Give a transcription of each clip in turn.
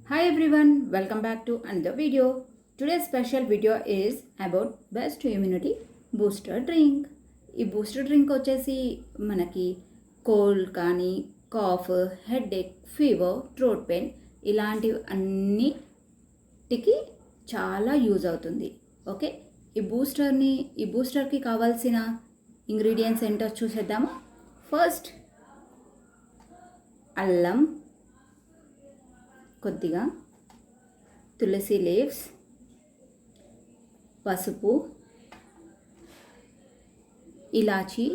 Hi everyone, welcome back to another video. Today's special video is about best immunity booster drink. ఈ booster drink వచ్చేసి మనకి cold కానీ cough, headache, fever, throat pain ఇలాంటివి అన్నిటికి చాలా use అవుతుంది. Okay, ఈ బూస్టర్కి కావాల్సిన ఇంగ్రీడియంట్స్ ఏంటో చూసేద్దాము. ఫస్ట్ అల్లం, కొద్దిగా తులసి లీవ్స్, పసుపు, ఇలాచి,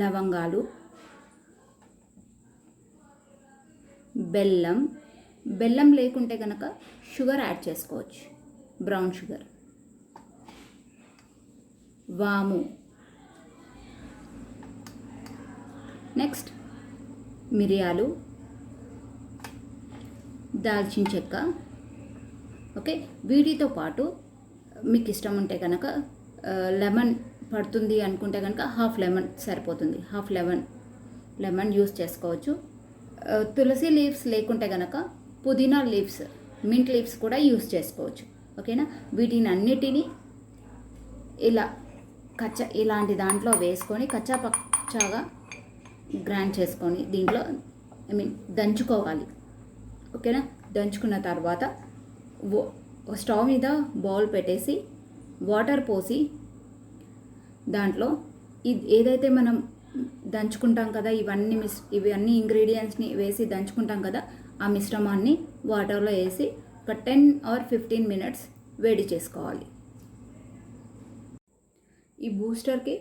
లవంగాలు, బెల్లం లేకుంటే కనుక షుగర్ యాడ్ చేసుకోవచ్చు, బ్రౌన్ షుగర్, వాము, నెక్స్ట్ మిరియాలు, దాల్చిన చెక్క. ఓకే, వీటితో పాటు మీకు ఇష్టం ఉంటే కనుక లెమన్ పడుతుంది అనుకుంటే కనుక హాఫ్ లెమన్ సరిపోతుంది, హాఫ్ లెమన్ యూస్ చేసుకోవచ్చు. తులసి లీవ్స్ లేకుంటే కనుక పుదీనా లీవ్స్, మింట్ లీవ్స్ కూడా యూస్ చేసుకోవచ్చు. ఓకేనా, వీటిని అన్నిటినీ ఇలాంటి దాంట్లో వేసుకొని కచ్చా పచ్చాగా గ్రైండ్ చేసుకొని దీంట్లో దంచుకోవాలి. ఓకేనా, దంచుకున్న తర్వాత స్టవ్ మీద బౌల్ పెట్టేసి వాటర్ పోసి దాంట్లో ఏదైతే మనం దంచుకుంటాం కదా, ఇవన్నీ ఇంగ్రీడియంట్స్ని వేసి దంచుకుంటాం కదా, ఆ మిశ్రమాన్ని వాటర్లో వేసి ఒక 10 or 15 minutes వేడి చేసుకోవాలి. ఈ బూస్టర్కి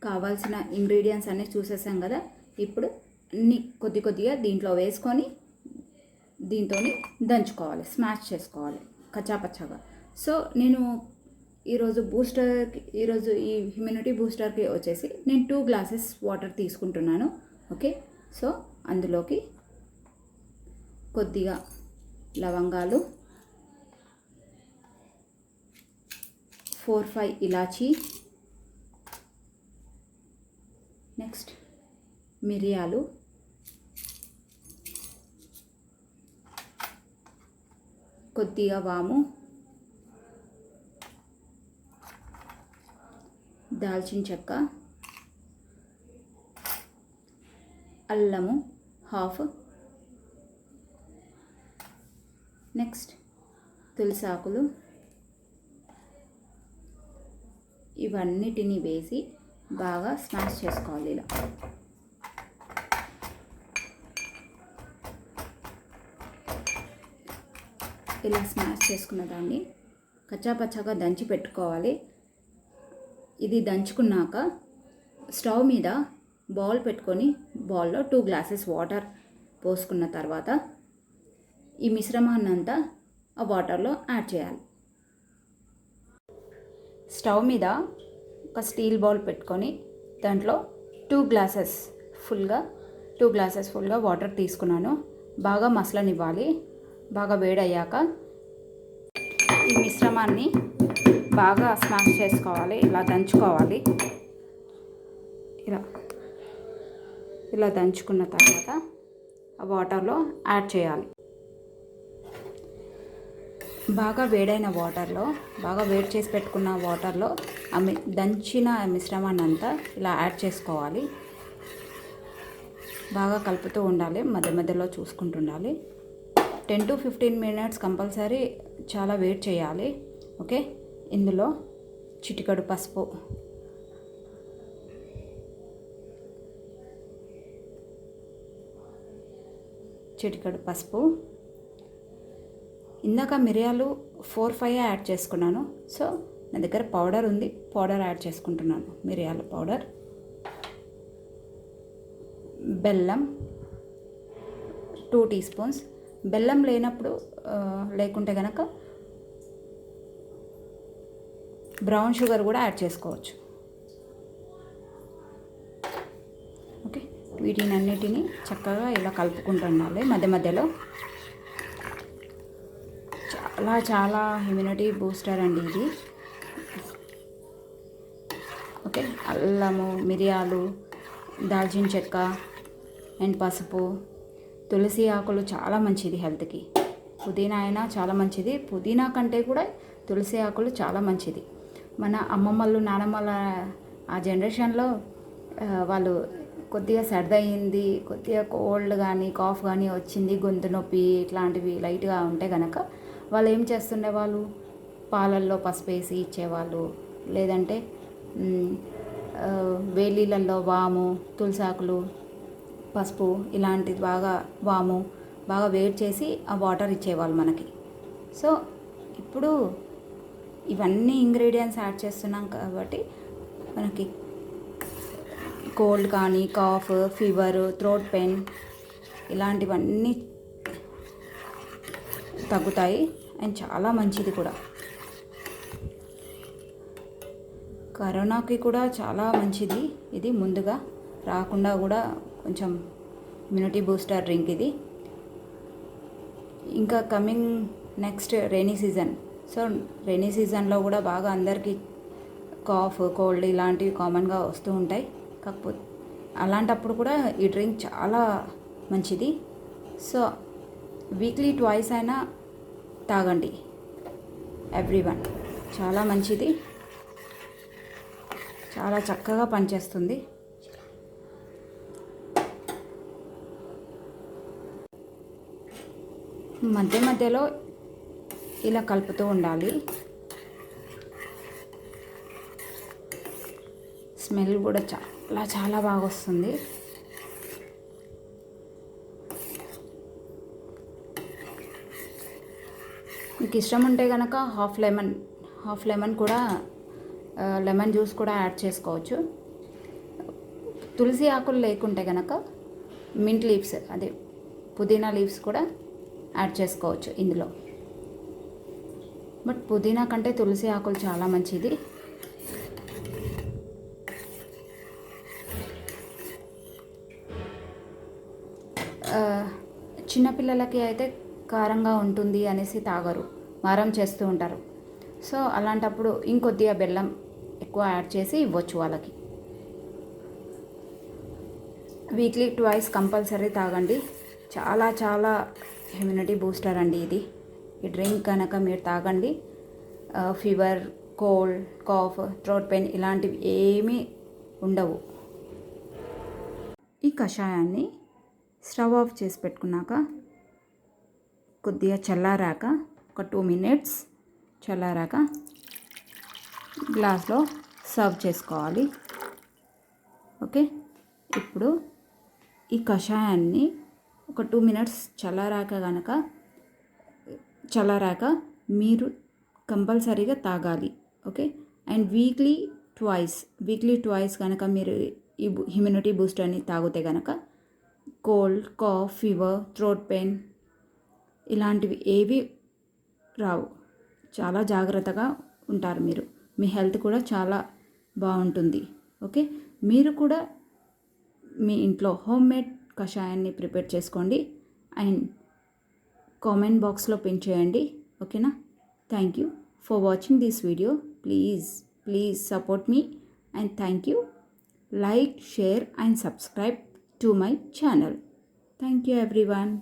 కావాల్సిన ఇంగ్రీడియంట్స్ అన్నీ చూసేసాం కదా. ఇప్పుడు అన్ని కొద్దిగా దీంట్లో వేసుకొని దీంతో దంచుకోవాలి, స్మాష్ చేసుకోవాలి కచ్చాపచ్చాగా. సో నేను ఈరోజు ఈ ఇమ్యూనిటీ బూస్టర్కి వచ్చేసి నేను 2 glasses వాటర్ తీసుకుంటున్నాను. ఓకే, సో అందులోకి కొద్దిగా లవంగాలు, 4-5 ఇలాచీ, నెక్స్ట్ మిరియాలు, కొద్దిగా వాము, దాల్చిన చెక్క, అల్లము హాఫ్, నెక్స్ట్ తులసి ఆకులు, ఇవన్నిటిని వేసి బాగా స్మాష్ చేసుకోవాలి. ఇలా స్మాష్ చేసుకున్న దాన్ని కచ్చాపచ్చాగా దంచి పెట్టుకోవాలి. ఇది దంచుకున్నాక స్టవ్ మీద బౌల్ పెట్టుకొని బౌల్లో 2 glasses వాటర్ పోసుకున్న తర్వాత ఈ మిశ్రమాన్ని అంతా ఆ వాటర్లో యాడ్ చేయాలి. స్టవ్ మీద ఒక స్టీల్ బౌల్ పెట్టుకొని దాంట్లో 2 glasses ఫుల్గా వాటర్ తీసుకున్నాను. బాగా మసలనివ్వాలి. బాగా వేడయ్యాక ఈ మిశ్రమాన్ని బాగా స్మాష్ చేసుకోవాలి, ఇలా దంచుకోవాలి. ఇలా దంచుకున్న తర్వాత ఆ వాటర్లో యాడ్ చేయాలి. బాగా వేడైన వాటర్లో, బాగా వేడి చేసి పెట్టుకున్న వాటర్లో దంచిన మిశ్రమాన్ని అంతా ఇలా యాడ్ చేసుకోవాలి. బాగా కలుపుతూ ఉండాలి, మధ్య మధ్యలో చూసుకుంటుండాలి. 10 to 15 minutes కంపల్సరీ చాలా వెయిట్ చేయాలి. ఓకే, ఇందులో చిటికెడు పసుపు, ఇందాక మిరియాలు 4-5 యాడ్ చేసుకున్నాను. సో నా దగ్గర పౌడర్ ఉంది, పౌడర్ యాడ్ చేసుకుంటున్నాను, మిరియాల పౌడర్. బెల్లం 2 teaspoons. బెల్లం లేకుంటే కనుక బ్రౌన్ షుగర్ కూడా యాడ్ చేసుకోవచ్చు. ఓకే, వీటిని అన్నిటినీ చక్కగా ఇలా కలుపుకుంటుండాలి మధ్య మధ్యలో. చాలా ఇమ్యూనిటీ బూస్టర్ అండి ఇది. ఓకే, అల్లము, మిరియాలు, దాల్చిన చెక్క అండ్ పసుపు. తులసి ఆకులు చాలా మంచిది హెల్త్కి. పుదీనా అయినా చాలా మంచిది, పుదీనా కంటే కూడా తులసి ఆకులు చాలా మంచిది. మన అమ్మమ్మలు నానమ్మల ఆ జనరేషన్లో వాళ్ళు కొద్దిగా సర్ది అయింది, కొద్దిగా కోల్డ్ కానీ కాఫ్ కానీ వచ్చింది, గొంతు నొప్పి ఇట్లాంటివి లైట్గా ఉంటే కనుక వాళ్ళు ఏం చేస్తుండే, వాళ్ళు పాలల్లో పసుపు వేసి ఇచ్చేవాళ్ళు. లేదంటే వేలీళ్ళల్లో వాము, తులసాకులు, పసుపు ఇలాంటిది వాము బాగా వేడి చేసి ఆ వాటర్ ఇచ్చేవాళ్ళు మనకి. సో ఇప్పుడు ఇవన్నీ ఇంగ్రీడియంట్స్ యాడ్ చేస్తున్నాం కాబట్టి మనకి కోల్డ్ కానీ కాఫ్, ఫీవర్, థ్రోట్ పెయిన్ ఇలాంటివన్నీ తగ్గుతాయి. అండ్ చాలా మంచిది కూడా. కరోనాకి కూడా చాలా మంచిది ఇది. ముందుగా రాకుండా కూడా కొంచెం ఇమ్యూనిటీ బూస్టర్ డ్రింక్ ఇది. ఇంకా coming next rainy season. So rainy సీజన్లో కూడా బాగా అందరికీ కాఫ్, కోల్డ్ ఇలాంటివి కామన్గా వస్తూ ఉంటాయి. కాకపోతే అలాంటప్పుడు కూడా ఈ డ్రింక్ చాలా మంచిది. సో వీక్లీ ట్వైస్ అయినా తాగండి ఎవ్రీవన్. చాలా మంచిది, చాలా చక్కగా పనిచేస్తుంది. మధ్య మధ్యలో ఇలా కలుపుతూ ఉండాలి. స్మెల్ కూడా చాలా చాలా బాగా వస్తుంది. మీకు ఇష్టం ఉంటే కనుక హాఫ్ లెమన్ కూడా లెమన్ జ్యూస్ కూడా యాడ్ చేసుకోవచ్చు. తులసి ఆకులు లేకుంటే కనుక మింట్ లీవ్స్, అదే పుదీనా లీవ్స్ కూడా యాడ్ చేసుకోవచ్చు ఇందులో. బట్ పుదీనా కంటే తులసి ఆకులు చాలా మంచిది. చిన్నపిల్లలకి అయితే కారంగా ఉంటుంది అనేసి తాగరు, మారం చేస్తూ ఉంటారు. సో అలాంటప్పుడు ఇంకొద్దిగా బెల్లం ఎక్కువ యాడ్ చేసి ఇవ్వచ్చు వాళ్ళకి. వీక్లీ ట్వైస్ కంపల్సరీ తాగండి. చాలా చాలా ఇమ్యూనిటీ బూస్టర్ అండి ఇది. ఈ డ్రింక్ కనుక మీరు తాగండి, fever, cold, cough, throat pain ఇలాంటివి ఏమీ ఉండవు. ఈ కషాయాన్ని స్టవ్ ఆఫ్ చేసి పెట్టుకున్నాక కొద్దిగా చల్లారాక ఒక 2 minutes చల్లారాక గ్లాస్లో సర్వ్ చేసుకోవాలి. ఓకే, ఇప్పుడు ఈ కషాయాన్ని ఒక 2 minutes చల్లారాక మీరు కంపల్సరీగా తాగాలి. ఓకే, అండ్ వీక్లీ ట్వైస్ కనుక మీరు ఈ ఇమ్యూనిటీ బూస్టర్ని తాగితే కనుక cold, cough, fever, throat pain ఇలాంటివి ఏవి రావు. చాలా జాగ్రత్తగా ఉంటారు మీరు. మీ హెల్త్ కూడా చాలా బాగుంటుంది. ఓకే, మీరు కూడా మీ ఇంట్లో హోమ్ మేడ్ కషాయాన్ని ప్రిపేర్ చేసుకోండి అండ్ కామెంట్ బాక్స్లో పిన్ చేయండి. ఓకేనా? Thank you for watching this video. Please support me and thank you. Like, share and subscribe to my channel. Thank you everyone.